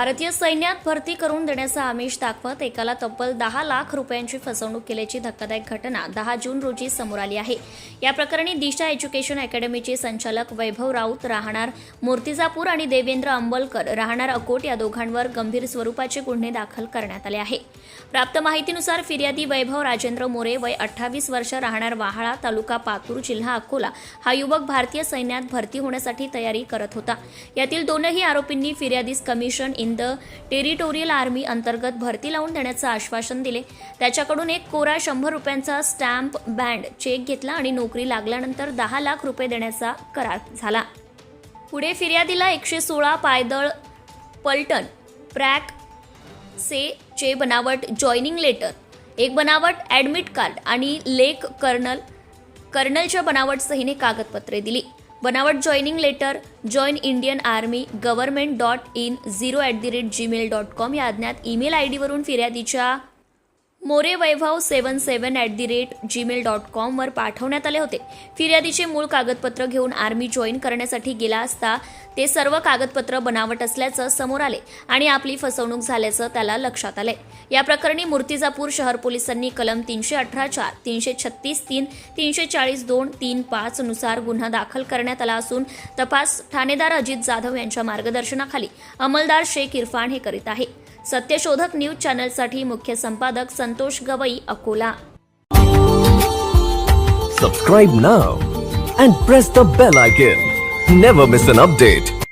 भारतीय सैन्यात भरती करून देण्याचा आमिष दाखवत एकाला तब्बल 10 लाख रुपयांची फसवणूक केल्याची धक्कादायक घटना 10 जून रोजी समोर आली आहे। या प्रकरणी दिशा एज्युकेशन अकॅडमीचे संचालक वैभव राऊत राहणार मूर्तिजापूर आणि देवेंद्र अंबलकर राहणार अकोट या दोघांवर गंभीर स्वरूपाचे गुन्हे दाखल करण्यात आले आहे। प्राप्त माहितीनुसार फिर्यादी वैभव राजेंद्र मोरे वय 28 वर्ष राहणार वाहाळा तालुका पातूर जिल्हा अकोला हा युवक भारतीय सैन्यात भरती होण्यासाठी तयारी करत होता। यातील दोनही आरोपींनी फिर्यादीस commission in the territorial army अंतर्गत भरती लावून देण्याचं आश्वासन दिले। त्याच्याकडून एक कोरा 100 रुपयांचा स्टॅम्प बँड चेक घेतला आणि नोकरी लागल्यानंतर 10 लाख रुपये देण्याचा करार झाला। पुढे फिर्यादीला 116 पायदळ पलटण प्रॅक से चे बनावट जॉइनिंग लेटर, एक बनावट ॲडमिट कार्ड आणि लेक कर्नलच्या बनावट सहीने कागदपत्रे दिली। बनावट joining letter join Indian army government.in0@gmail.com या अज्ञात ईमेल आयडी वरून फिर्यादीच्या morevvaivhav77@gmail.com वर पाठवण्यात आले होते। फिर्यादीचे मूळ कागदपत्र घेऊन आर्मी जॉईन करण्यासाठी गेला असता ते सर्व कागदपत्र बनावट असल्याचं समोर आले आणि आपली फसवणूक झाल्याचं त्याला लक्षात आले। या प्रकरणी मूर्तिजापूर शहर पोलिसांनी कलम 318(4), 336(3), 340(2), 35 नुसार गुन्हा दाखल करण्यात आला असून तपास ठाणेदार अजित जाधव यांच्या मार्गदर्शनाखाली अंमलदार शेख इरफान हे करीत आहे। सत्यशोधक न्यूज चॅनलसाठी मुख्य संपादक Santosh Gavai, Akola. Subscribe now and press the bell icon. Never miss an update.